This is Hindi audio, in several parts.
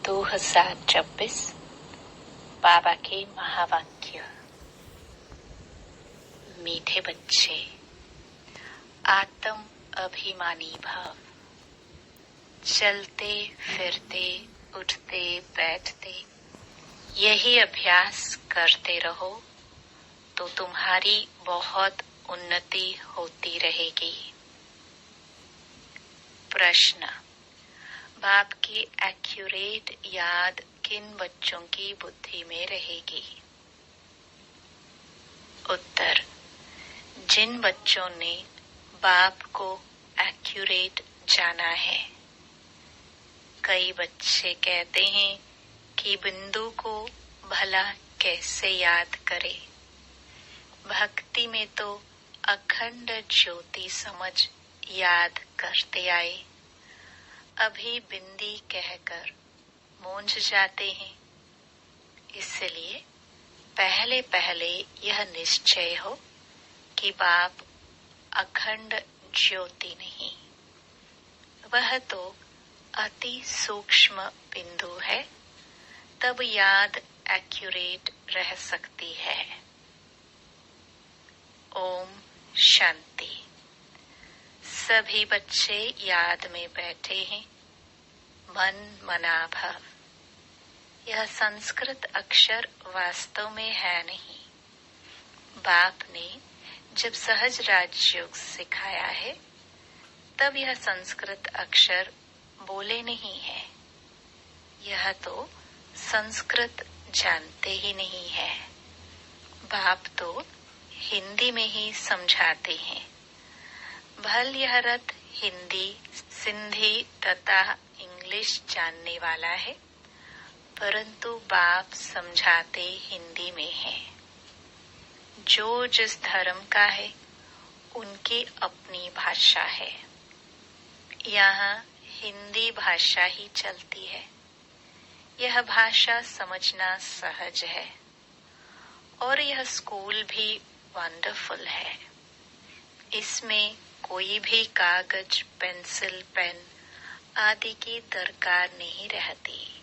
2026 बाबा के महावाक्य। मीठे बच्चे, आत्म अभिमानी भाव। चलते फिरते उठते बैठते यही अभ्यास करते रहो तो तुम्हारी बहुत उन्नति होती रहेगी। प्रश्न: बाप की एक्यूरेट याद किन बच्चों की बुद्धि में रहेगी? उत्तर: जिन बच्चों ने बाप को एक्यूरेट जाना है। कई बच्चे कहते हैं कि बिंदु को भला कैसे याद करे। भक्ति में तो अखंड ज्योति समझ याद करते आए, अभी बिंदी कहकर मूंझ जाते हैं। इसलिए पहले पहले यह निश्चय हो कि बाप अखंड ज्योति नहीं, वह तो अति सूक्ष्म बिंदु है, तब याद एक्यूरेट रह सकती है। ओम शांति। सभी बच्चे याद में बैठे हैं। मन मना भव। यह संस्कृत अक्षर वास्तव में है नहीं। बाप ने जब सहज राजयोग सिखाया है तब यह संस्कृत अक्षर बोले नहीं है। यह तो संस्कृत जानते ही नहीं है। बाप तो हिंदी में ही समझाते हैं। भल यह रथ हिंदी, सिंधी तथा इंग्लिश जानने वाला है, परंतु बाप समझाते हिंदी में है। जो जिस धर्म का है उनकी अपनी भाषा है। यहाँ हिंदी भाषा ही चलती है। यह भाषा समझना सहज है और यह स्कूल भी वंडरफुल है। इसमें कोई भी कागज, पेंसिल, पेन आदि की दरकार नहीं रहती।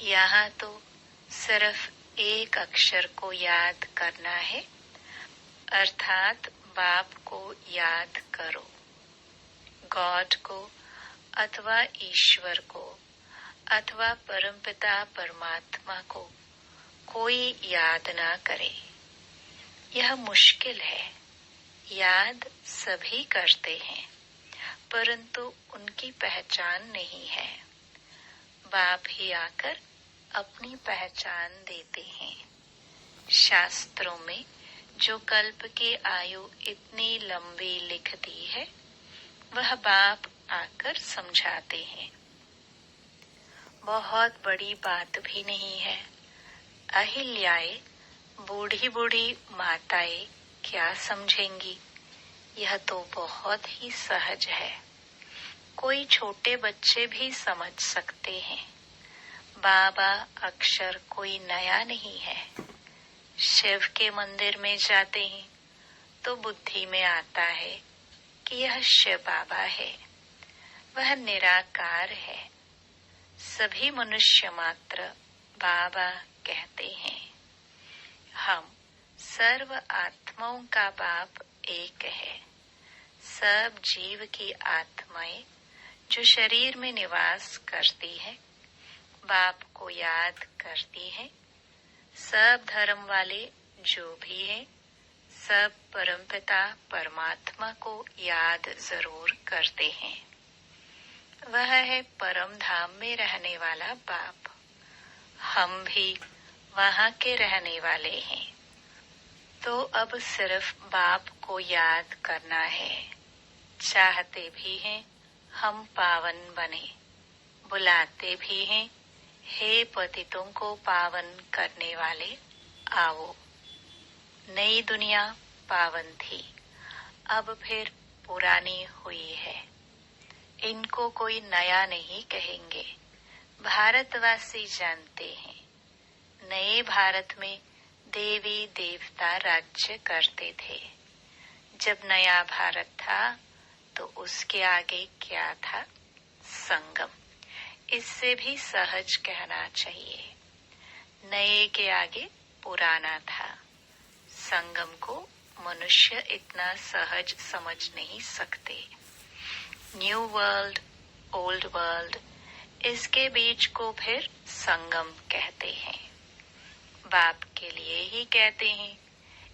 यहाँ तो सिर्फ एक अक्षर को याद करना है, अर्थात बाप को याद करो। गॉड को अथवा ईश्वर को अथवा परमपिता परमात्मा को कोई याद ना करे। यह मुश्किल है। याद सभी करते हैं, परंतु उनकी पहचान नहीं है। बाप ही आकर अपनी पहचान देते हैं। शास्त्रों में जो कल्प की आयु इतनी लंबी लिख दी है, वह बाप आकर समझाते हैं। बहुत बड़ी बात भी नहीं है। अहिल्याएं, बूढ़ी बूढ़ी माताएं क्या समझेंगी? यह तो बहुत ही सहज है। कोई छोटे बच्चे भी समझ सकते हैं। बाबा अक्षर कोई नया नहीं है। शिव के मंदिर में जाते हैं तो बुद्धि में आता है कि यह शिव बाबा है। वह निराकार है। सभी मनुष्य मात्र बाबा कहते हैं। हम सर्व आत्माओं का बाप एक है। सब जीव की आत्माएं जो शरीर में निवास करती है, बाप को याद करती है। सब धर्म वाले जो भी हैं, सब परमपिता परमात्मा को याद जरूर करते हैं। वह है परम धाम में रहने वाला बाप। हम भी वहाँ के रहने वाले हैं। तो अब सिर्फ बाप को याद करना है। चाहते भी हैं हम पावन बने, बुलाते भी हैं, हे पतितों को पावन करने वाले आओ। नई दुनिया पावन थी, अब फिर पुरानी हुई है। इनको कोई नया नहीं कहेंगे। भारतवासी जानते हैं, नए भारत में देवी देवता राज्य करते थे। जब नया भारत था तो उसके आगे क्या था? संगम। इससे भी सहज कहना चाहिए। नए के आगे पुराना था। संगम को मनुष्य इतना सहज समझ नहीं सकते। न्यू वर्ल्ड, ओल्ड वर्ल्ड, इसके बीच को फिर संगम कहते हैं। बाप के लिए ही कहते हैं,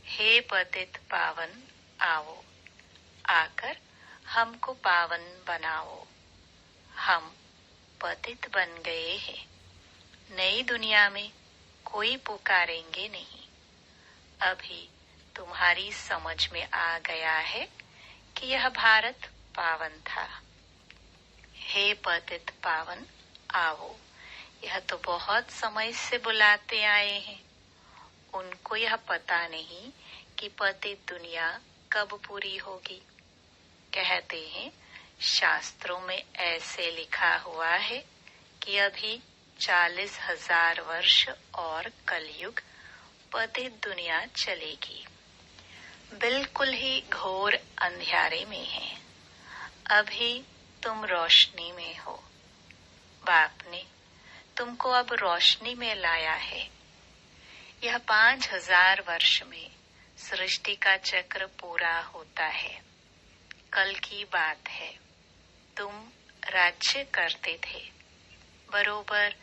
हे पतित पावन आओ, आकर हमको पावन बनाओ। हम पतित बन गए हैं। नई दुनिया में कोई पुकारेंगे नहीं। अभी तुम्हारी समझ में आ गया है कि यह भारत पावन था। हे पतित पावन आओ, यह तो बहुत समय से बुलाते आए हैं। उनको यह पता नहीं कि पतित दुनिया कब पूरी होगी। कहते हैं शास्त्रों में ऐसे लिखा हुआ है कि अभी 40,000 वर्ष और कलयुग पतित दुनिया चलेगी। बिल्कुल ही घोर अंधियारे में है। अभी तुम रोशनी में हो। बाप ने तुमको अब रोशनी में लाया है। यह 5,000 वर्ष में सृष्टि का चक्र पूरा होता है। कल की बात है, तुम राज्य करते थे। बरोबर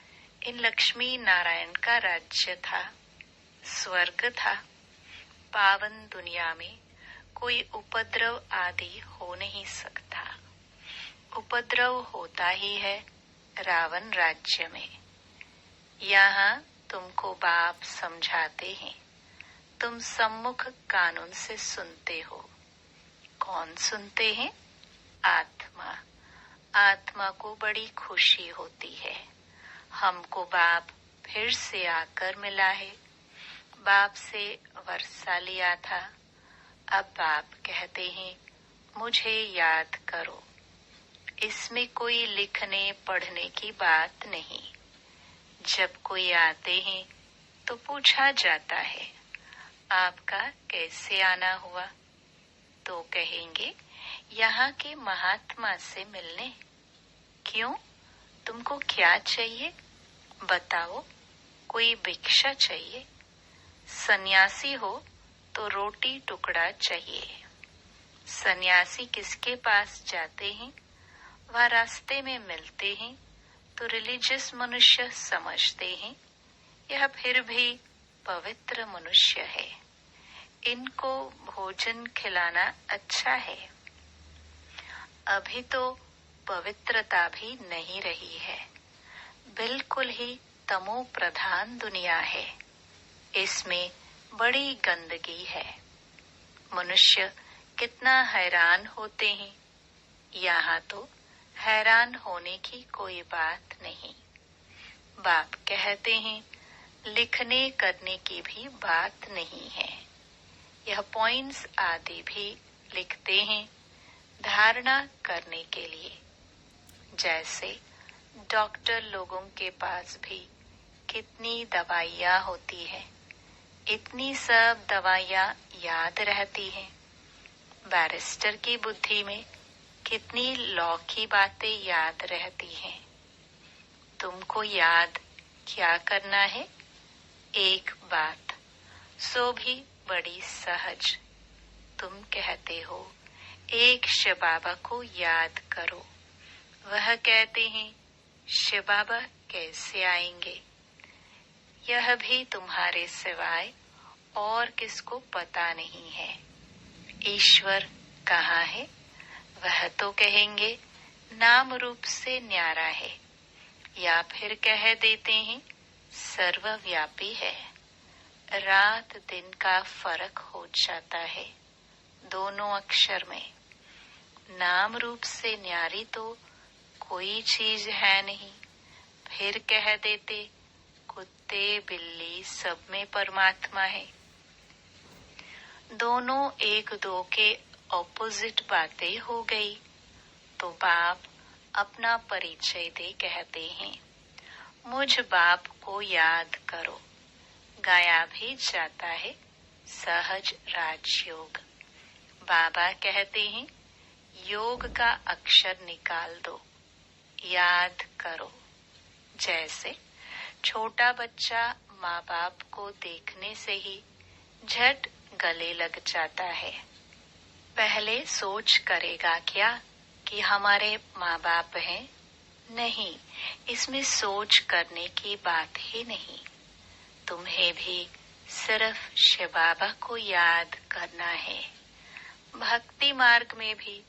इन लक्ष्मी नारायण का राज्य था, स्वर्ग था। पावन दुनिया में कोई उपद्रव आदि हो नहीं सकता। उपद्रव होता ही है रावण राज्य में। यहाँ तुमको बाप समझाते हैं। तुम सम्मुख कानून से सुनते हो। कौन सुनते हैं? आत्मा। आत्मा को बड़ी खुशी होती है। हमको बाप फिर से आकर मिला है। बाप से वर्षा लिया था। अब बाप कहते हैं, मुझे याद करो। इसमें कोई लिखने पढ़ने की बात नहीं। जब कोई आते हैं तो पूछा जाता है, आपका कैसे आना हुआ? तो कहेंगे, यहाँ के महात्मा से मिलने। क्यों? तुमको क्या चाहिए? बताओ। कोई भिक्षा चाहिए? सन्यासी हो तो रोटी टुकड़ा चाहिए। सन्यासी किसके पास जाते हैं? वह रास्ते में मिलते हैं तो रिलीजियस मनुष्य समझते हैं यह फिर भी पवित्र मनुष्य है, इनको भोजन खिलाना अच्छा है। अभी तो पवित्रता भी नहीं रही है। बिल्कुल ही तमो प्रधान दुनिया है। इसमें बड़ी गंदगी है। मनुष्य कितना हैरान होते हैं। यहाँ तो हैरान होने की कोई बात नहीं। बाप कहते हैं, लिखने करने की भी बात नहीं है। यह पॉइंट्स आदि भी लिखते हैं धारणा करने के लिए। जैसे डॉक्टर लोगों के पास भी कितनी दवाइयाँ होती है, इतनी सब दवाइयाँ याद रहती हैं। बैरिस्टर की बुद्धि में कितनी लॉ की बातें याद रहती हैं। तुमको याद क्या करना है? एक बात, सो भी बड़ी सहज। तुम कहते हो, एक शिव बाबा को याद करो। वह कहते हैं, शिव बाबा कैसे आएंगे? यह भी तुम्हारे सिवाय और किसको पता नहीं है। ईश्वर कहाँ है? वह तो कहेंगे नाम रूप से न्यारा है, या फिर कह देते हैं सर्वव्यापी है। रात दिन का फर्क हो जाता है दोनों अक्षर में। नाम रूप से न्यारी तो कोई चीज है नहीं। फिर कह देते कुत्ते बिल्ली सब में परमात्मा है। दोनों एक दो के ऑपोजिट बातें हो गई। तो बाप अपना परिचय दे कहते हैं, मुझ बाप को याद करो। गाया भी जाता है सहज राजयोग। बाबा कहते हैं, योग का अक्षर निकाल दो, याद करो। जैसे छोटा बच्चा माँ बाप को देखने से ही झट गले लग जाता है। पहले सोच करेगा क्या कि हमारे माँ बाप हैं? नहीं, इसमें सोच करने की बात ही नहीं। तुम्हें भी सिर्फ शिव बाबा को याद करना है। भक्ति मार्ग में भी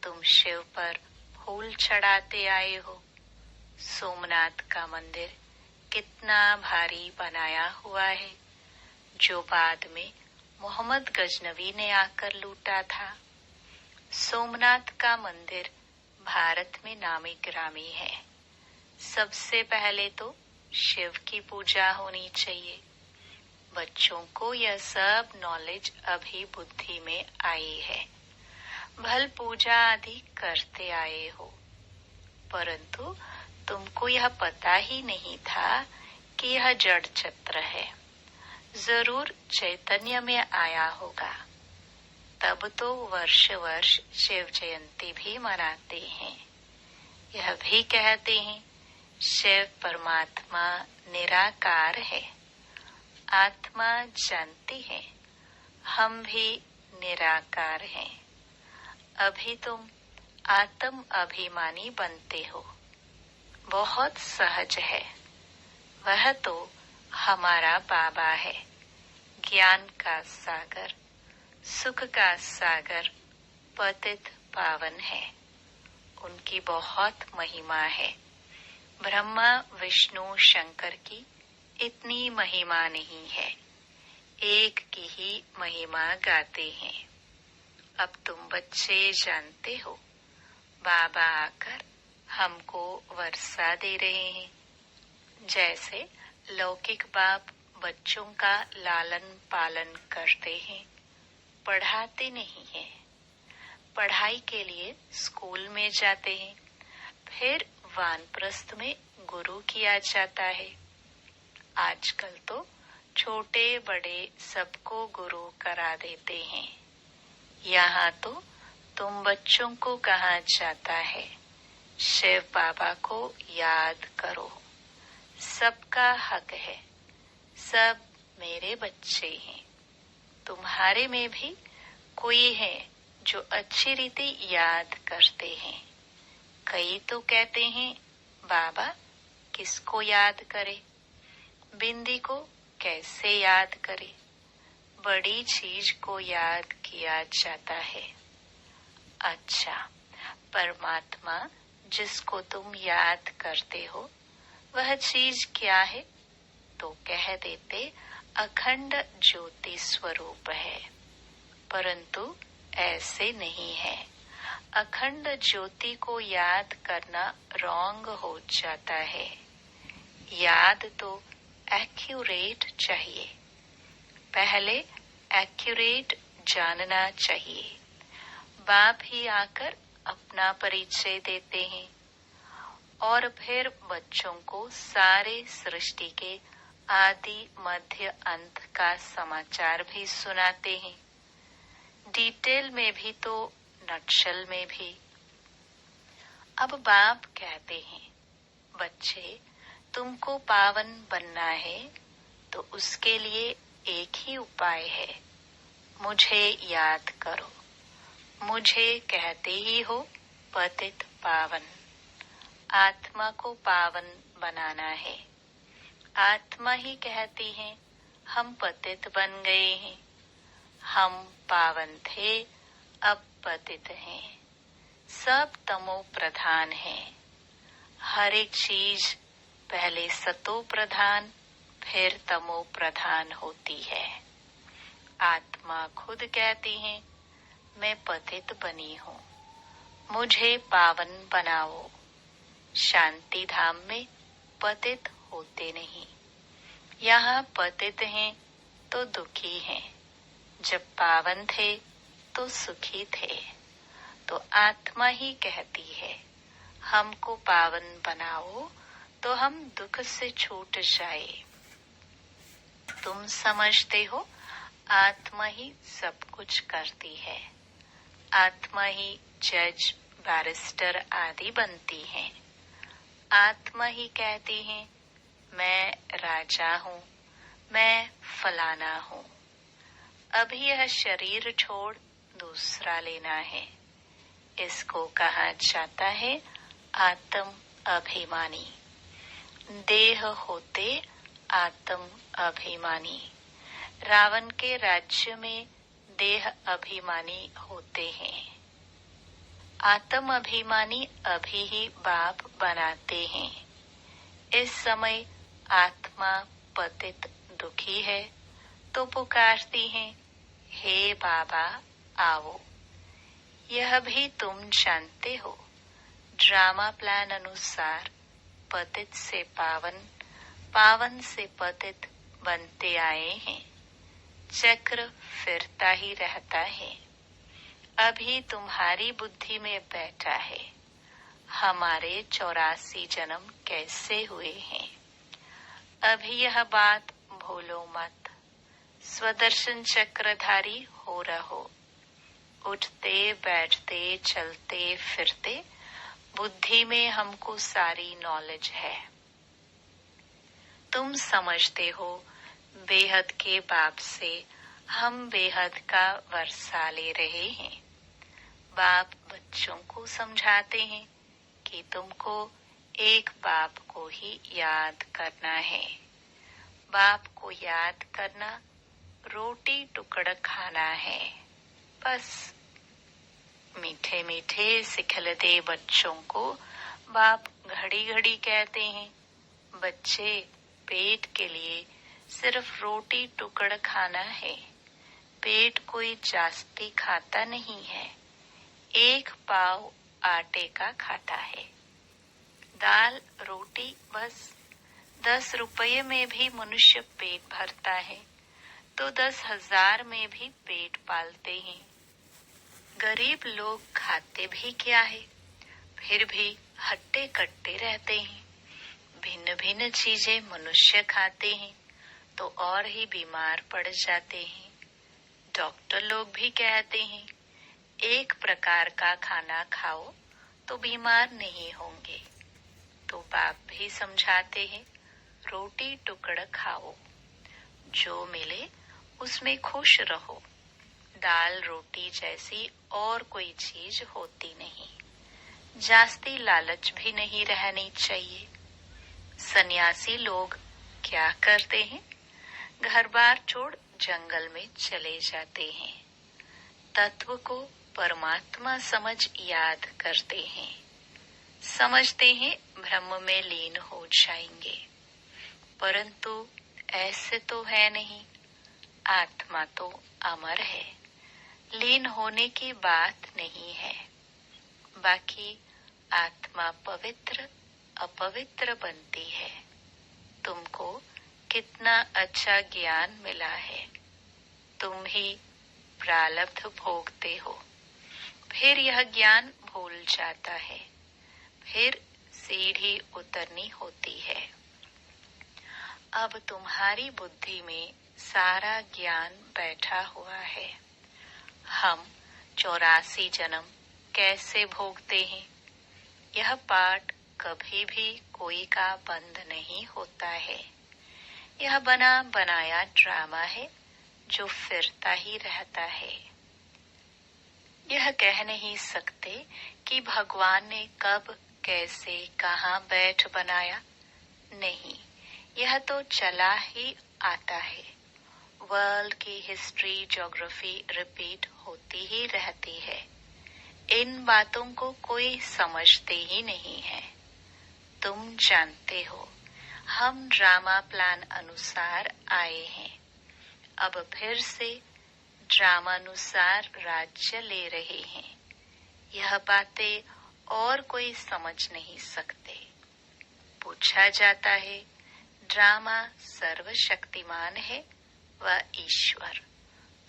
तुम शिव पर फूल चढ़ाते आए हो। सोमनाथ का मंदिर कितना भारी बनाया हुआ है, जो बाद में मोहम्मद गजनवी ने आकर लूटा था। सोमनाथ का मंदिर भारत में नामी गिरामी है। सबसे पहले तो शिव की पूजा होनी चाहिए। बच्चों को यह सब नॉलेज अभी बुद्धि में आई है। भल पूजा आदि करते आए हो, परंतु तुमको यह पता ही नहीं था कि यह जड़ छत्र है। जरूर चैतन्य में आया होगा, तब तो वर्ष वर्ष शिव जयंती भी मनाते हैं। यह भी कहते हैं शिव परमात्मा निराकार है। आत्मा जानती है हम भी निराकार हैं। अभी तुम आत्म अभिमानी बनते हो, बहुत सहज है। वह तो हमारा बाबा है, ज्ञान का सागर, सुख का सागर, पतित पावन है। उनकी बहुत महिमा है। ब्रह्मा विष्णु शंकर की इतनी महिमा नहीं है, एक की ही महिमा गाते हैं। अब तुम बच्चे जानते हो, बाबा आकर हमको वर्षा दे रहे हैं। जैसे लौकिक बाप बच्चों का लालन पालन करते हैं, पढ़ाते नहीं हैं। पढ़ाई के लिए स्कूल में जाते हैं, फिर वानप्रस्थ में गुरु किया जाता है। आजकल तो छोटे बड़े सबको गुरु करा देते हैं। यहाँ तो तुम बच्चों को कहा जाता है शिव बाबा को याद करो। सबका हक है, सब मेरे बच्चे हैं। तुम्हारे में भी कोई है जो अच्छी रीति याद करते हैं। कई तो कहते हैं बाबा किसको याद करे, बिंदी को कैसे याद करे। बड़ी चीज को याद किया जाता है। अच्छा, परमात्मा जिसको तुम याद करते हो वह चीज क्या है? तो कह देते अखंड ज्योति स्वरूप है, परंतु ऐसे नहीं है। अखंड ज्योति को याद करना रॉन्ग हो जाता है। याद तो एक्यूरेट चाहिए। पहले एक्यूरेट जानना चाहिए। बाप ही आकर अपना परिचय देते हैं और फिर बच्चों को सारे सृष्टि के आदि मध्य अंत का समाचार भी सुनाते हैं। डिटेल में भी तो नटशल में भी। अब बाप कहते हैं बच्चे तुमको पावन बनना है तो उसके लिए एक ही उपाय है, मुझे याद करो। मुझे कहते ही हो पतित पावन। आत्मा को पावन बनाना है। आत्मा ही कहती है हम पतित बन गए हैं। हम पावन थे, अब पतित हैं। सब तमो प्रधान है। हर एक चीज पहले सतो प्रधान फिर तमो प्रधान होती है। आत्मा खुद कहती है मैं पतित बनी हूँ, मुझे पावन बनाओ। शांति धाम में पतित होते नहीं, यहाँ पतित हैं तो दुखी हैं। जब पावन थे तो सुखी थे। तो आत्मा ही कहती है हमको पावन बनाओ तो हम दुख से छूट जाए। तुम समझते हो आत्मा ही सब कुछ करती है। आत्मा ही जज बैरिस्टर आदि बनती है। आत्मा ही कहती है मैं राजा हूँ, मैं फलाना हूँ। अभी यह शरीर छोड़ दूसरा लेना है। इसको कहा जाता है आत्म अभिमानी। देह होते आत्म अभिमानी। रावण के राज्य में देह अभिमानी होते हैं। आत्म अभिमानी अभी ही बाप बनाते हैं। इस समय आत्मा पतित दुखी है तो पुकारती है, हे बाबा आओ। यह भी तुम जानते हो, ड्रामा प्लान अनुसार पतित से पावन, पावन से पतित बनते आए हैं। चक्र फिरता ही रहता है। अभी तुम्हारी बुद्धि में बैठा है, हमारे 84 जन्म कैसे हुए हैं। अभी यह बात भूलो मत। स्वदर्शन चक्रधारी हो रहो। उठते बैठते चलते फिरते बुद्धि में हमको सारी नॉलेज है। तुम समझते हो बेहद के बाप से हम बेहद का वर्षा ले रहे हैं। बाप बच्चों को समझाते हैं कि तुमको एक बाप को ही याद करना है। बाप को याद करना रोटी टुकड़ा खाना है। बस मीठे मीठे सिखलते बच्चों को बाप घड़ी घड़ी कहते हैं, बच्चे पेट के लिए सिर्फ रोटी टुकड़ा खाना है। पेट कोई जास्ती खाता नहीं है, एक पाव आटे का खाता है। दाल रोटी बस 10 रुपये में भी मनुष्य पेट भरता है तो 10,000 में भी पेट पालते हैं। गरीब लोग खाते भी क्या है, फिर भी हट्टे कट्टे रहते हैं। भिन्न भिन्न चीजें मनुष्य खाते हैं तो और ही बीमार पड़ जाते हैं। डॉक्टर लोग भी कहते हैं एक प्रकार का खाना खाओ तो बीमार नहीं होंगे। तो बाप भी समझाते हैं रोटी टुकड़ा खाओ, जो मिले उसमें खुश रहो। दाल रोटी जैसी और कोई चीज होती नहीं। जास्ती लालच भी नहीं रहनी चाहिए। सन्यासी लोग क्या करते हैं, घर बार छोड़ जंगल में चले जाते हैं। तत्व को परमात्मा समझ याद करते हैं। समझते हैं ब्रह्म में लीन हो जाएंगे, परंतु ऐसे तो है नहीं। आत्मा तो अमर है, लीन होने की बात नहीं है। बाकी आत्मा पवित्र अपवित्र बनती है। तुमको कितना अच्छा ज्ञान मिला है, तुम ही प्रारब्ध भोगते हो। फिर यह ज्ञान भूल जाता है, फिर सीढ़ी उतरनी होती है। अब तुम्हारी बुद्धि में सारा ज्ञान बैठा हुआ है। हम 84 जन्म कैसे भोगते हैं, यह पाठ कभी भी कोई का बंद नहीं होता है। यह बना बनाया ड्रामा है जो फिरता ही रहता है। यह कह नहीं सकते कि भगवान ने कब कैसे कहाँ बैठ बनाया। नहीं, यह तो चला ही आता है। वर्ल्ड की हिस्ट्री ज्योग्राफी रिपीट होती ही रहती है। इन बातों को कोई समझते ही नहीं है। तुम जानते हो हम ड्रामा प्लान अनुसार आए हैं। अब फिर से ड्रामानुसार राज्य ले रहे हैं। यह बातें और कोई समझ नहीं सकते। पूछा जाता है ड्रामा सर्वशक्तिमान है व ईश्वर,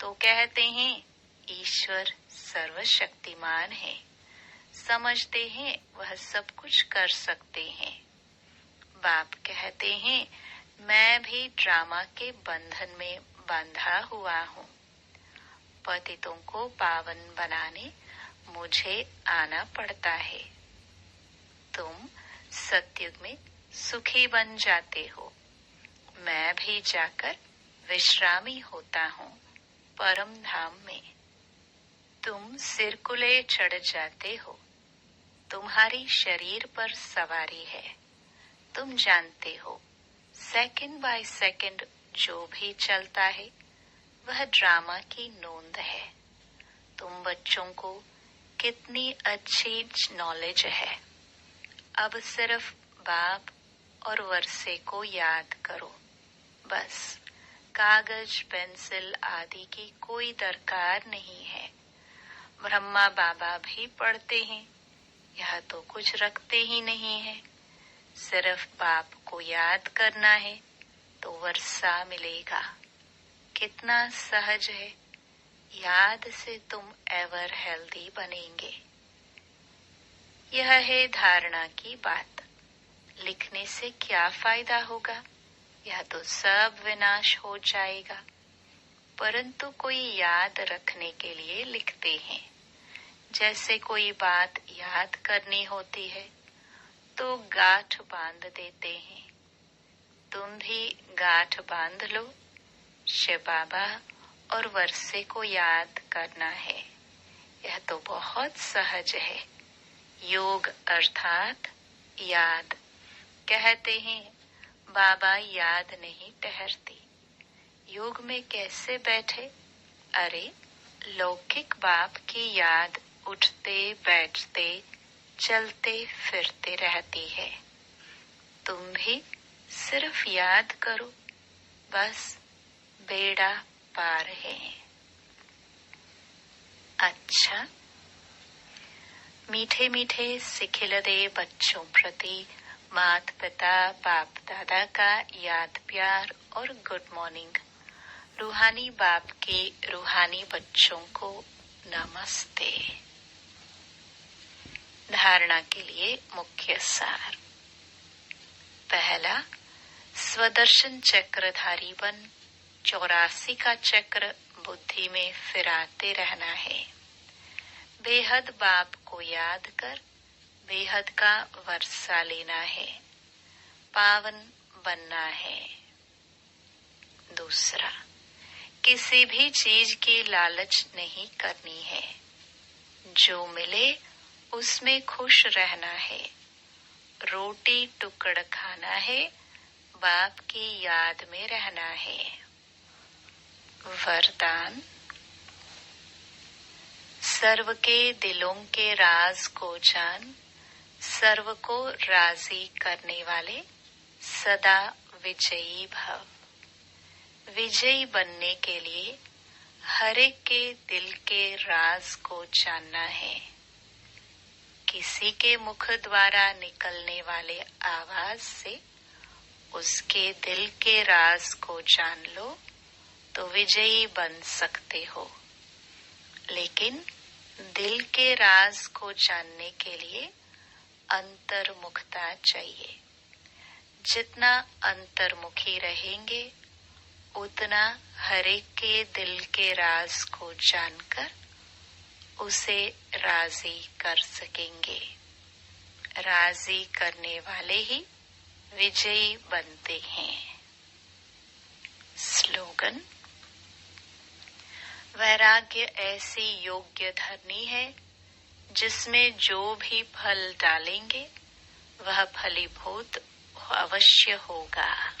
तो कहते हैं ईश्वर सर्वशक्तिमान है। समझते हैं वह सब कुछ कर सकते हैं। बाप कहते हैं मैं भी ड्रामा के बंधन में बंधा हुआ हूँ। पतितों को पावन बनाने मुझे आना पड़ता है। तुम सतयुग में सुखी बन जाते हो। मैं भी जाकर विश्रामी होता हूँ परम धाम में। तुम सिरकुले चढ़ जाते हो, तुम्हारी शरीर पर सवारी है। तुम जानते हो सेकंड बाय सेकंड जो भी चलता है वह ड्रामा की नोंद है। तुम बच्चों को कितनी अच्छी नॉलेज है। अब सिर्फ बाप और वर्षे को याद करो, बस। कागज पेंसिल आदि की कोई दरकार नहीं है। ब्रह्मा बाबा भी पढ़ते हैं, यह तो कुछ रखते ही नहीं है। सिर्फ बाप को याद करना है तो वर्षा मिलेगा। कितना सहज है। याद से तुम एवर हेल्दी बनेंगे। यह है धारणा की बात। लिखने से क्या फायदा होगा? यह तो सब विनाश हो जाएगा। परंतु कोई याद रखने के लिए लिखते हैं। जैसे कोई बात याद करनी होती है तो गांठ बांध देते हैं। तुम भी गांठ बांध लो। शिव बाबा और वर्षे को याद करना है। यह तो बहुत सहज है। योग अर्थात याद। कहते हैं बाबा याद नहीं ठहरती। योग में कैसे बैठे? अरे लौकिक बाप की याद उठते बैठते चलते फिरते रहती है। तुम भी सिर्फ याद करो, बस बेड़ा पार है। अच्छा, मीठे मीठे सिखिलदे बच्चों प्रति माता पिता बाप दादा का याद प्यार और गुड मॉर्निंग। रूहानी बाप के रूहानी बच्चों को नमस्ते। धारणा के लिए मुख्य सार। पहला, स्वदर्शन चक्रधारी बन 84 का चक्र बुद्धि में फिराते रहना है। बेहद बाप को याद कर बेहद का वर्षा लेना है। पावन बनना है। दूसरा, किसी भी चीज की लालच नहीं करनी है। जो मिले उसमें खुश रहना है। रोटी टुकड़ खाना है, बाप की याद में रहना है। वरदान। सर्व के दिलों के राज को जान, सर्व को राजी करने वाले सदा विजयी भव। विजयी बनने के लिए हर एक के दिल के राज को जानना है। किसी के मुख द्वारा निकलने वाले आवाज से उसके दिल के राज को जान लो तो विजयी बन सकते हो। लेकिन दिल के राज को जानने के लिए अंतर्मुखता चाहिए। जितना अंतर्मुखी रहेंगे उतना हर एक के दिल के राज को जानकर उसे राजी कर सकेंगे। राजी करने वाले ही विजयी बनते हैं। स्लोगन। वैराग्य ऐसी योग्य धरनी है जिसमें जो भी फल डालेंगे वह फलीभूत अवश्य होगा।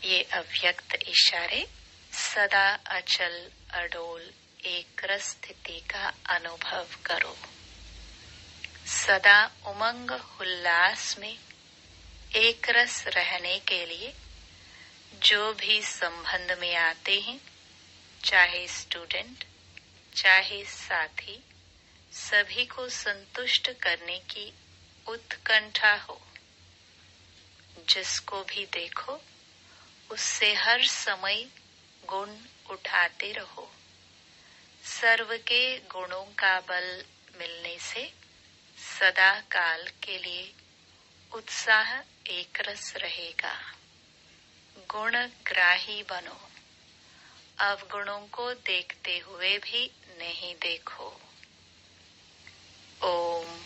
ये अव्यक्त इशारे सदा अचल अडोल एक रस स्थिति का अनुभव करो। सदा उमंग उल्लास में एक रस रहने के लिए जो भी संबंध में आते हैं, चाहे स्टूडेंट चाहे साथी, सभी को संतुष्ट करने की उत्कंठा हो। जिसको भी देखो उससे हर समय गुण उठाते रहो। सर्व के गुणों का बल मिलने से सदा काल के लिए उत्साह एकरस रहेगा। गुण ग्राही बनो। अवगुणों को देखते हुए भी नहीं देखो। ओम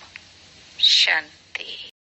शांति। शांति।